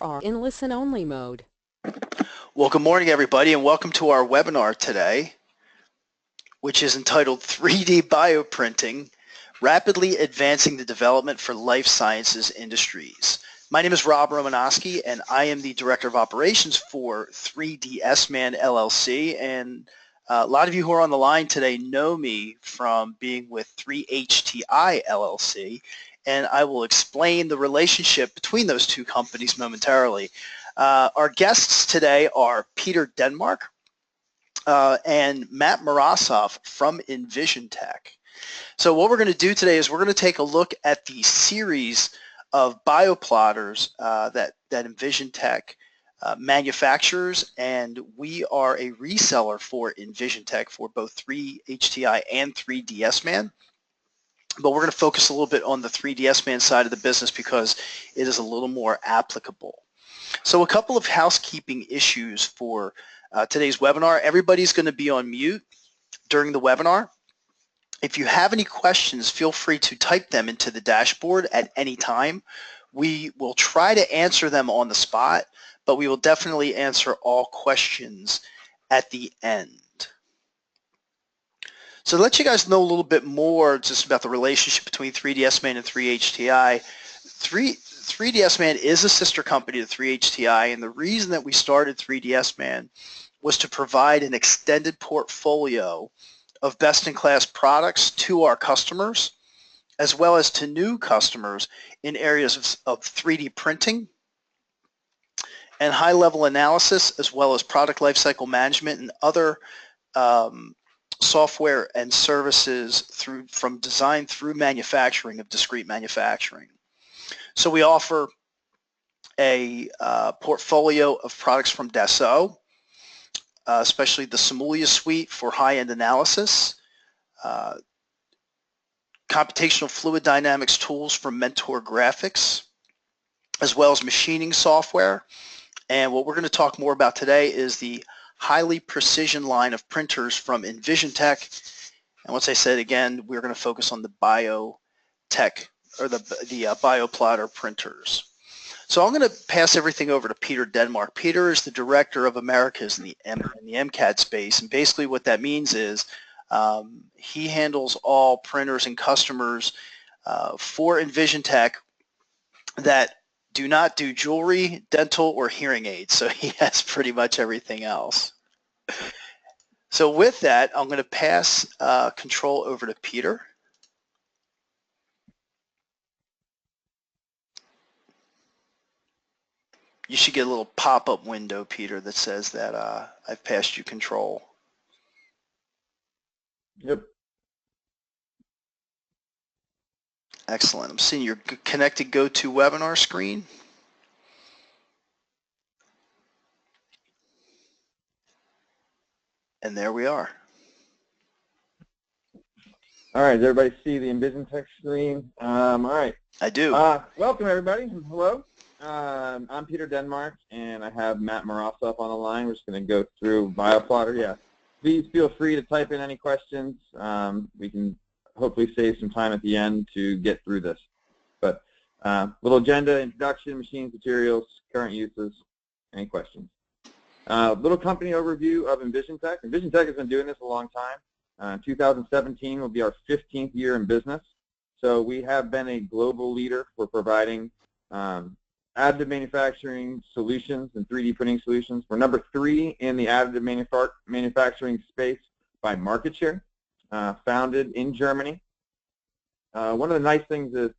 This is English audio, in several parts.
are in listen-only mode. Well, good morning, everybody, and welcome to our webinar today, which is entitled 3D Bioprinting, Rapidly Advancing the Development for Life Sciences Industries. My name is Rob Romanowski, and I am the Director of Operations for 3DS Man LLC, and a lot of you who are on the line today know me from being with 3HTI LLC, and I will explain the relationship between those two companies momentarily. Our guests today are Peter Denmark and Matt Marasov from EnvisionTEC. So what we're going to do today is we're going to take a look at the series of bioplotters that EnvisionTEC manufactures, and we are a reseller for EnvisionTEC for both 3HTI and 3DS Man. But we're going to focus a little bit on the 3DS Man side of the business because it is a little more applicable. So a couple of housekeeping issues for today's webinar. Everybody's going to be on mute during the webinar. If you have any questions, feel free to type them into the dashboard at any time. We will try to answer them on the spot, but we will definitely answer all questions at the end. So to let you guys know a little bit more just about the relationship between 3DS Man and 3HTI. 3DS Man is a sister company to 3HTI, and the reason that we started 3DS Man was to provide an extended portfolio of best-in-class products to our customers, as well as to new customers in areas of 3D printing and high-level analysis, as well as product lifecycle management and other software and services from design through manufacturing of discrete manufacturing. So we offer a portfolio of products from Dassault, especially the Simulia suite for high-end analysis, computational fluid dynamics tools from Mentor Graphics, as well as machining software. And what we're going to talk more about today is the highly precision line of printers from EnvisionTEC. And once I said again, we're going to focus on the BioTech or the BioPlotter printers. So I'm going to pass everything over to Peter Denmark. Peter is the Director of Americas in the MCAD space, and basically what that means is he handles all printers and customers for EnvisionTEC that do not do jewelry, dental, or hearing aids. So he has pretty much everything else. So with that, I'm going to pass control over to Peter. You should get a little pop-up window, Peter, that says that I've passed you control. Yep. Excellent. I'm seeing your connected GoToWebinar screen. And there we are. All right, does everybody see the EnvisionTEC screen? All right. I do. Welcome, everybody. Hello. I'm Peter Denmark, and I have Matt Marasov on the line. We're just going to go through Bioplotter. Yeah. Please feel free to type in any questions. We can hopefully save some time at the end to get through this. But little agenda, introduction, machines, materials, current uses, any questions. Little company overview of EnvisionTEC. EnvisionTEC has been doing this a long time. 2017 will be our 15th year in business. So we have been a global leader for providing additive manufacturing solutions and 3D printing solutions. We're number 3 in the additive manufacturing space by market share, founded in Germany. One of the nice things is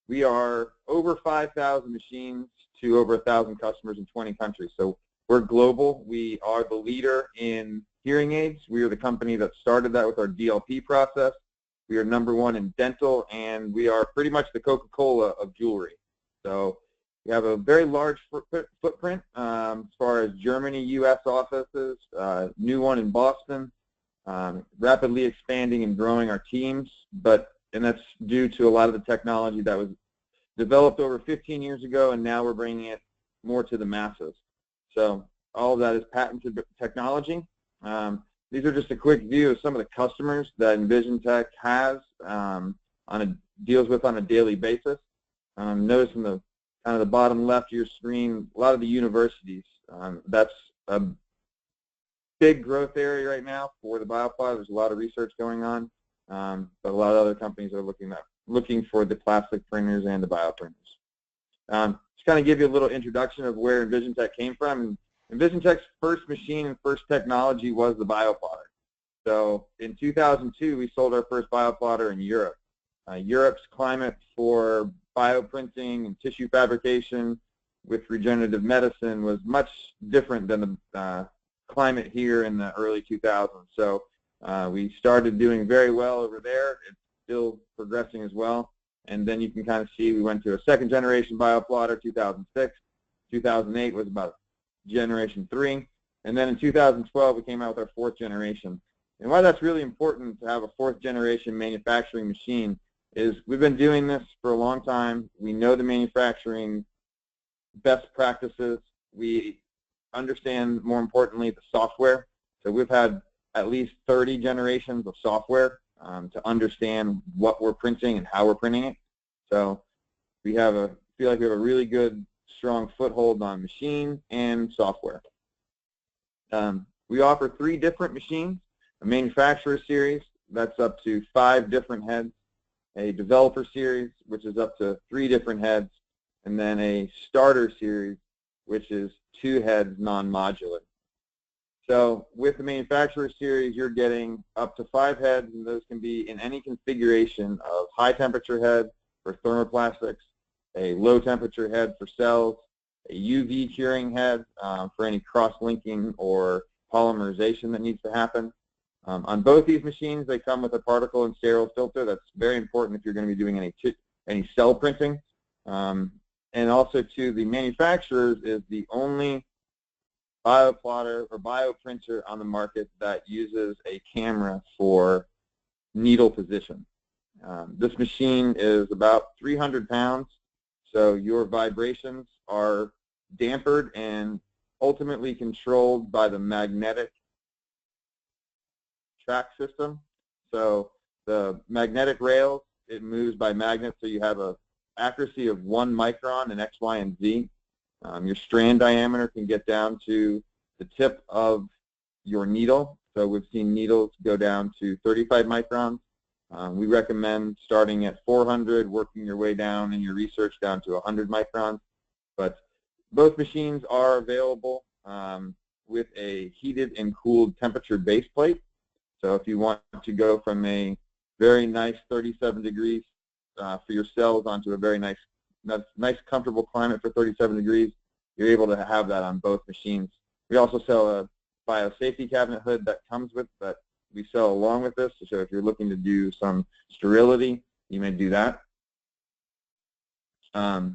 we are over 5,000 machines to over 1,000 customers in 20 countries. So we're global. We are the leader in hearing aids. We are the company that started that with our DLP process. We are number 1 in dental, and we are pretty much the Coca-Cola of jewelry. So we have a very large footprint as far as Germany, U.S. offices, new one in Boston, rapidly expanding and growing our teams, and that's due to a lot of the technology that was developed over 15 years ago, and now we're bringing it more to the masses. So all of that is patented technology. These are just a quick view of some of the customers that EnvisionTEC has deals with on a daily basis. Notice in the kind of the bottom left of your screen, a lot of the universities. That's a big growth area right now for the Bioplotter. There's a lot of research going on, but a lot of other companies are looking for the plastic printers and the bioprinters. Just kind of give you a little introduction of where EnvisionTEC came from. And EnvisionTEC's first machine and first technology was the Bioplotter. So in 2002, we sold our first Bioplotter in Europe. Europe's climate for bioprinting and tissue fabrication with regenerative medicine was much different than the climate here in the early 2000s. So we started doing very well over there. It's still progressing as well. And then you can kind of see we went to a second generation Bioplotter, 2006. 2008 was about generation 3. And then in 2012, we came out with our fourth generation. And why that's really important to have a fourth generation manufacturing machine is we've been doing this for a long time. We know the manufacturing best practices. We understand, more importantly, the software. So we've had at least 30 generations of software to understand what we're printing and how we're printing it. So we feel like we have a really good, strong foothold on machine and software. We offer 3 different machines: a manufacturer series, that's up to 5 different heads; a developer series, which is up to 3 different heads; and then a starter series, which is 2 heads, non-modular. So with the manufacturer series, you're getting up to 5 heads, and those can be in any configuration of high temperature head for thermoplastics, a low temperature head for cells, a UV curing head for any cross-linking or polymerization that needs to happen. On both these machines, they come with a particle and sterile filter. That's very important if you're going to be doing any cell printing. And also, too, the manufacturers is the only bioplotter or bioprinter on the market that uses a camera for needle position. This machine is about 300 pounds, so your vibrations are dampened and ultimately controlled by the magnetic track system. So the magnetic rails, it moves by magnets, so you have a accuracy of 1 micron in X, Y, and Z. Your strand diameter can get down to the tip of your needle. So we've seen needles go down to 35 microns. We recommend starting at 400, working your way down in your research down to 100 microns. But both machines are available with a heated and cooled temperature base plate. So if you want to go from a very nice 37 degrees for your cells onto a very nice comfortable climate for 37 degrees, you're able to have that on both machines. We also sell a biosafety cabinet hood that comes with that we sell along with this. So if you're looking to do some sterility, you may do that. The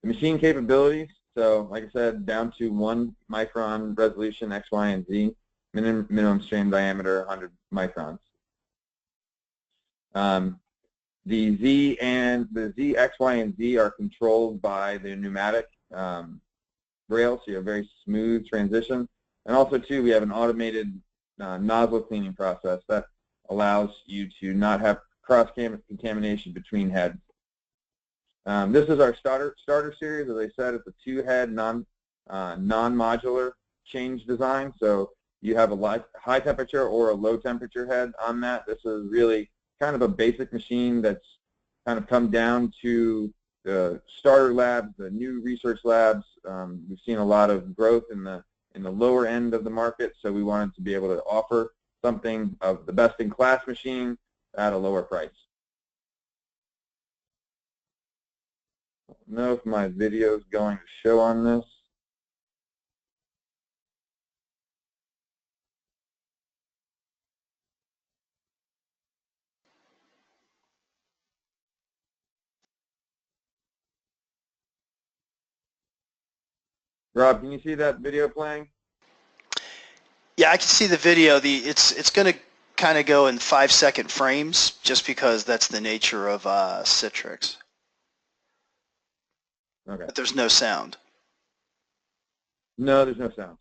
machine capabilities, so like I said, down to 1 micron resolution, X, Y, and Z, minimum strand diameter 100 microns. The Z, X, Y, and Z are controlled by the pneumatic rail, so you have a very smooth transition. And also, too, we have an automated nozzle cleaning process that allows you to not have cross-contamination between heads. This is our starter series. As I said, it's a 2-head non-modular change design. So you have a high temperature or a low temperature head on that. This is really kind of a basic machine that's kind of come down to the starter labs, the new research labs. We've seen a lot of growth in the lower end of the market, so we wanted to be able to offer something of the best-in-class machine at a lower price. I don't know if my video is going to show on this. Rob, can you see that video playing? Yeah, I can see the video. It's going to kind of go in 5-second frames just because that's the nature of Citrix. Okay. But there's no sound. No, there's no sound.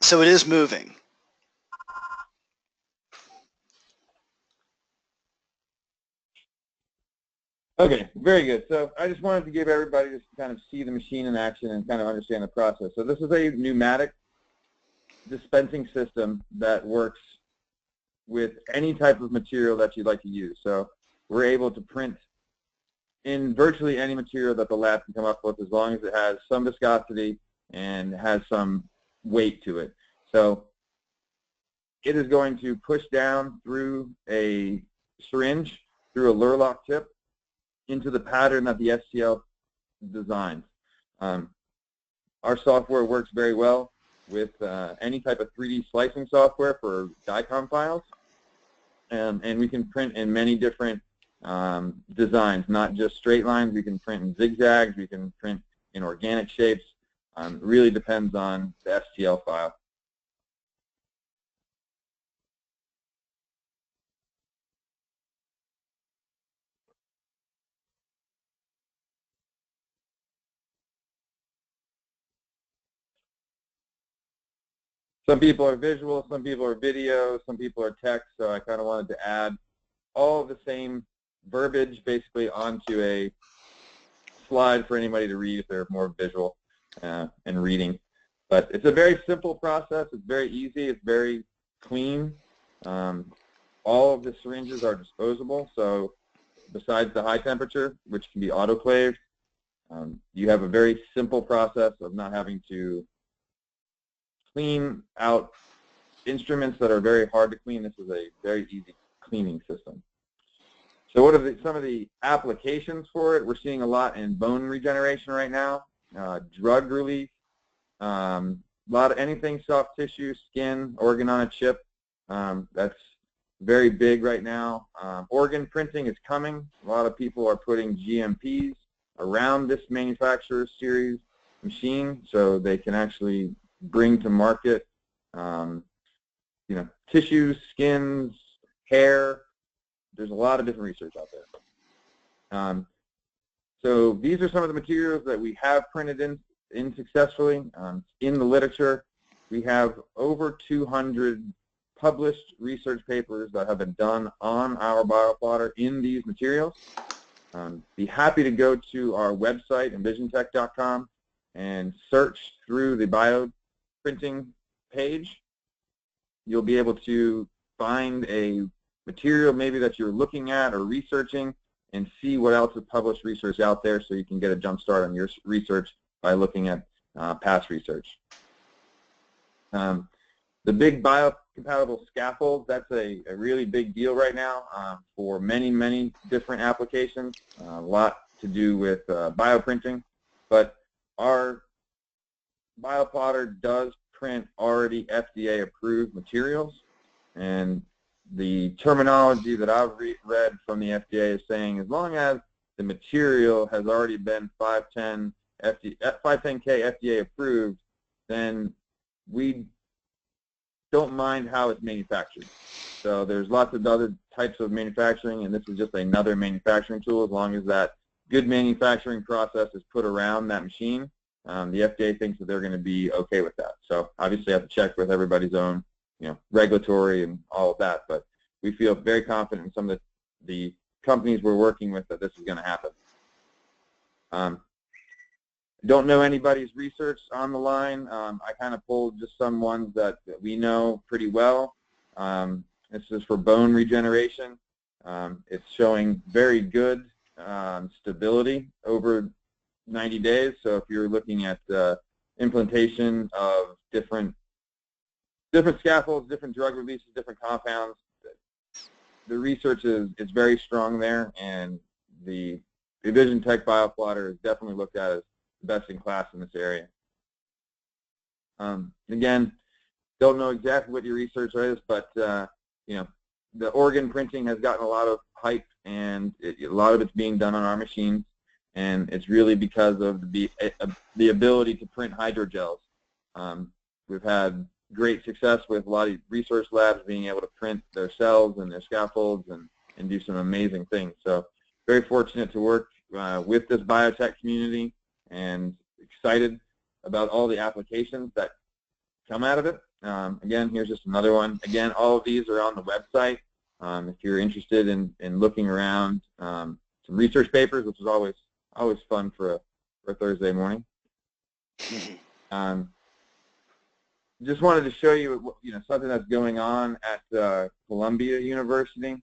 So it is moving. Okay, very good. So I just wanted to give everybody to kind of see the machine in action and kind of understand the process. So this is a pneumatic dispensing system that works with any type of material that you'd like to use. So we're able to print in virtually any material that the lab can come up with, as long as it has some viscosity and has some weight to it. So it is going to push down through a syringe, through a Lurlock tip, into the pattern that the STL designs. Our software works very well with any type of 3D slicing software for DICOM files, and we can print in many different designs, not just straight lines. We can print in zigzags, we can print in organic shapes. It really depends on the STL file. Some people are visual, some people are video, some people are text, so I kind of wanted to add all of the same verbiage basically onto a slide for anybody to read if they're more visual and reading. But it's a very simple process. It's very easy. It's very clean. All of the syringes are disposable, so besides the high temperature, which can be autoclaved, you have a very simple process of not having to clean out instruments that are very hard to clean. This is a very easy cleaning system. So what are some of the applications for it? We're seeing a lot in bone regeneration right now, drug relief, a lot of anything soft tissue, skin, organ on a chip. That's very big right now. Organ printing is coming. A lot of people are putting GMPs around this manufacturer series machine so they can actually bring to market tissues, skins, hair. There's a lot of different research out there. So these are some of the materials that we have printed in successfully. In the literature, we have over 200 published research papers that have been done on our bioplotter in these materials. Be happy to go to our website, EnvisionTEC.com, and search through the bioprinting page. You'll be able to find a material maybe that you're looking at or researching and see what else is published research out there, so you can get a jump start on your research by looking at past research. The big biocompatible scaffolds, that's a really big deal right now for many, many different applications. A lot to do with bioprinting, but our bioplotter does print already FDA approved materials, and the terminology that I've read from the FDA is saying as long as the material has already been 510K FDA approved, then we don't mind how it's manufactured. So there's lots of other types of manufacturing, and this is just another manufacturing tool. As long as that good manufacturing process is put around that machine, the FDA thinks that they're going to be okay with that. So obviously I have to check with everybody's own regulatory and all of that, but we feel very confident in some of the companies we're working with that this is going to happen. Don't know anybody's research on the line. I kind of pulled just some ones that we know pretty well. This is for bone regeneration. It's showing very good stability over 90 days. So if you're looking at implantation of different scaffolds, different drug releases, different compounds, the research is very strong there, and the EnvisionTEC bioplotter is definitely looked at as the best in class in this area. Again, don't know exactly what your research is, but the organ printing has gotten a lot of hype, and a lot of it's being done on our machines, and it's really because of the ability to print hydrogels. We've had great success with a lot of research labs being able to print their cells and their scaffolds and do some amazing things. So very fortunate to work with this biotech community, and excited about all the applications that come out of it. Again, here's just another one. Again, all of these are on the website. If you're interested in looking around some some research papers, which is always fun for a Thursday morning. Just wanted to show you, something that's going on at Columbia University.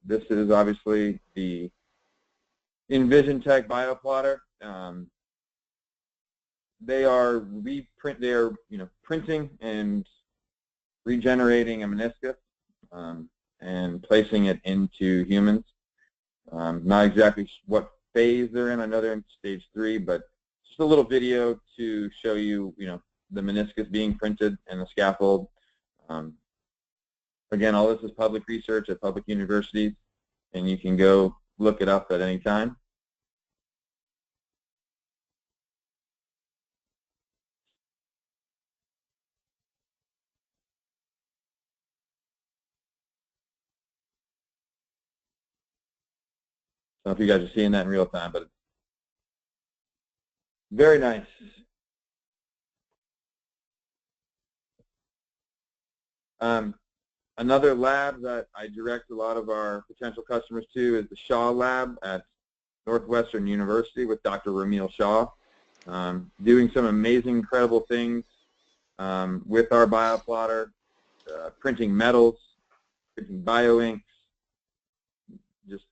This is obviously the EnvisionTEC Bioplotter. They are printing and regenerating a meniscus and placing it into humans. Not exactly what phase they're in. I know they're in stage 3, but just a little video to show you, the meniscus being printed and the scaffold. Again, all this is public research at public universities, and you can go look it up at any time. I don't know if you guys are seeing that in real time, but it's very nice. Another lab that I direct a lot of our potential customers to is the Shaw Lab at Northwestern University with Dr. Ramil Shaw, doing some amazing, incredible things with our bioplotter, printing metals, printing bioinks, just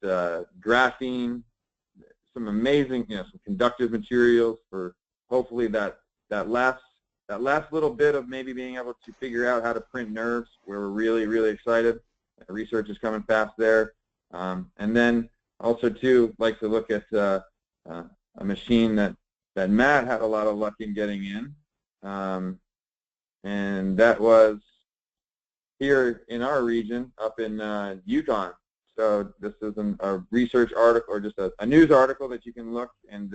graphene, some amazing, some conductive materials for hopefully that last little bit of maybe being able to figure out how to print nerves, where we're really, really excited. Research is coming fast there. And then also too, like to look at a machine that Matt had a lot of luck in getting in, and that was here in our region up in Yukon. So this is a research article, or just a news article that you can look, and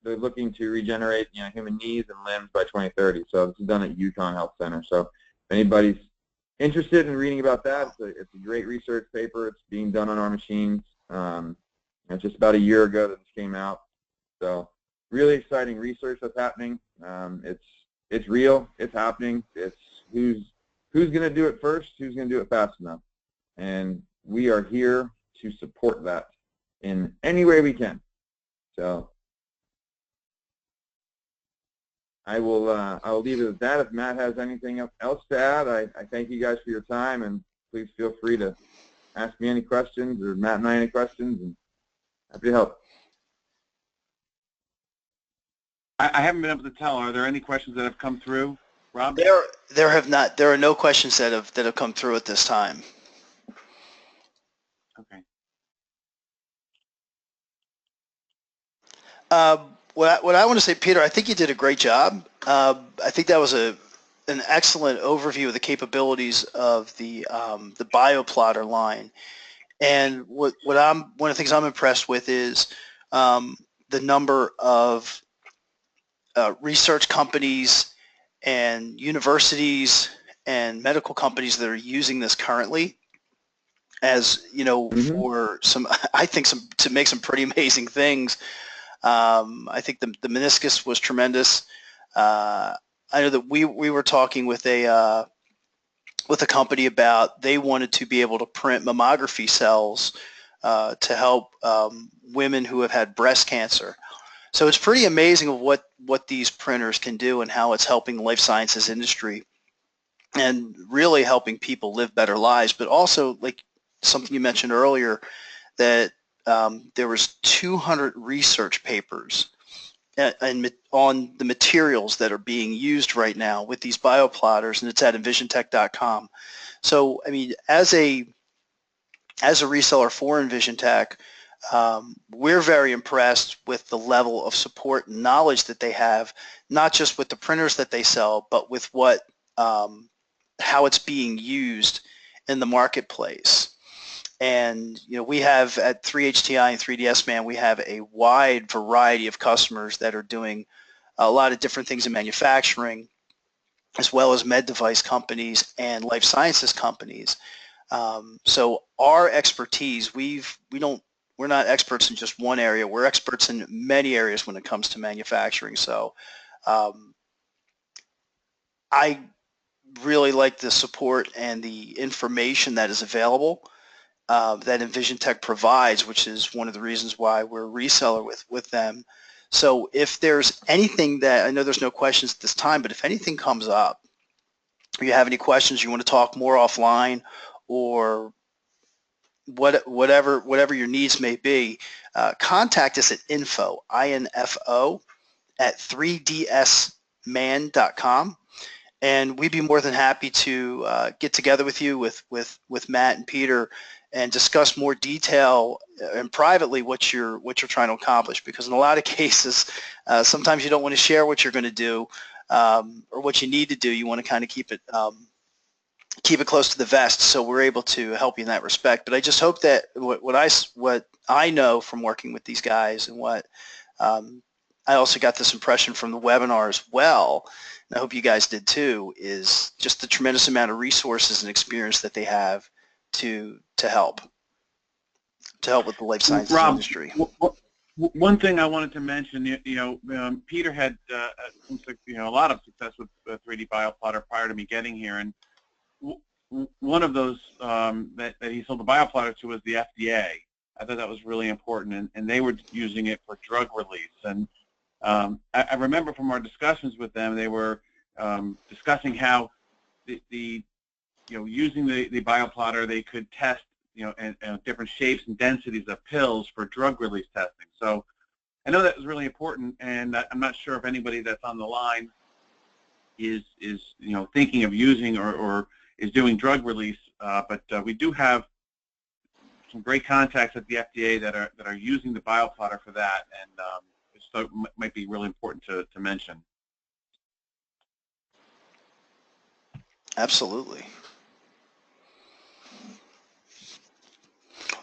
they're looking to regenerate human knees and limbs by 2030. So this is done at Yukon Health Center. So if anybody's interested in reading about that, it's a great research paper. It's being done on our machines. It's just about a year ago that this came out. So really exciting research that's happening. It's real. It's happening. It's who's going to do it first, who's going to do it fast enough. And we are here to support that in any way we can. So I will leave it at that. If Matt has anything else to add, I thank you guys for your time, and please feel free to ask me any questions, or Matt and I any questions, and happy to help. I haven't been able to tell. Are there any questions that have come through, Rob? There have not. There are no questions that have come through at this time. Okay. What I want to say, Peter, I think you did a great job. I think that was an excellent overview of the capabilities of the Bioplotter line. And one of the things I'm impressed with is the number of research companies and universities and medical companies that are using this currently, as for to make some pretty amazing things. I think the meniscus was tremendous. I know that we were talking with a company about, they wanted to be able to print mammography cells to help women who have had breast cancer. So it's pretty amazing of what these printers can do, and how it's helping the life sciences industry and really helping people live better lives. But also, like something you mentioned earlier, that there was 200 research papers on the materials that are being used right now with these bioplotters, and it's at EnvisionTEC.com. So, I mean, as a reseller for EnvisionTEC, we're very impressed with the level of support and knowledge that they have, not just with the printers that they sell, but with how it's being used in the marketplace. And we have at 3HTI and 3DS Man, we have a wide variety of customers that are doing a lot of different things in manufacturing, as well as med device companies and life sciences companies. So our expertise, we're not experts in just one area. We're experts in many areas when it comes to manufacturing. So I really like the support and the information that is available. that EnvisionTEC provides, which is one of the reasons why we're a reseller with them. So if there's anything that, I know there's no questions at this time, but if anything comes up, or you have any questions, you want to talk more offline, or whatever your needs may be, contact us at info, I-N-F-O, at 3dsman.com. And we'd be more than happy to get together with you, with Matt and Peter, and discuss more detail and privately what you're trying to accomplish. Because in a lot of cases, sometimes you don't want to share what you're going to do or what you need to do. You want to kind of keep it close to the vest, so we're able to help you in that respect. But I just hope that what I know from working with these guys, and what I also got this impression from the webinar as well, and I hope you guys did too, is just the tremendous amount of resources and experience that they have to help with the life sciences Rob, industry. One thing I wanted to mention, Peter had a lot of success with 3D Bioplotter prior to me getting here, and one of those that he sold the Bioplotter to was the FDA. I thought that was really important, and they were using it for drug release. And I remember from our discussions with them, they were discussing how using the Bioplotter, they could test and different shapes and densities of pills for drug release testing. So I know that was really important, and I'm not sure if anybody that's on the line is thinking of using or is doing drug release, but we do have some great contacts at the FDA that are using the Bioplotter for that, and so it might be really important to mention. Absolutely.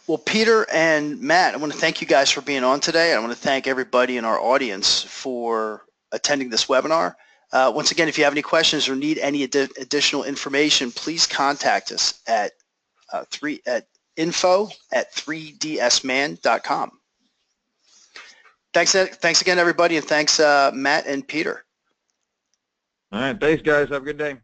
Well, Peter and Matt, I want to thank you guys for being on today. I want to thank everybody in our audience for attending this webinar. Once again, if you have any questions or need any additional information, please contact us at info@3dsman.com. Thanks again, everybody, and thanks, Matt and Peter. All right, thanks, guys. Have a good day.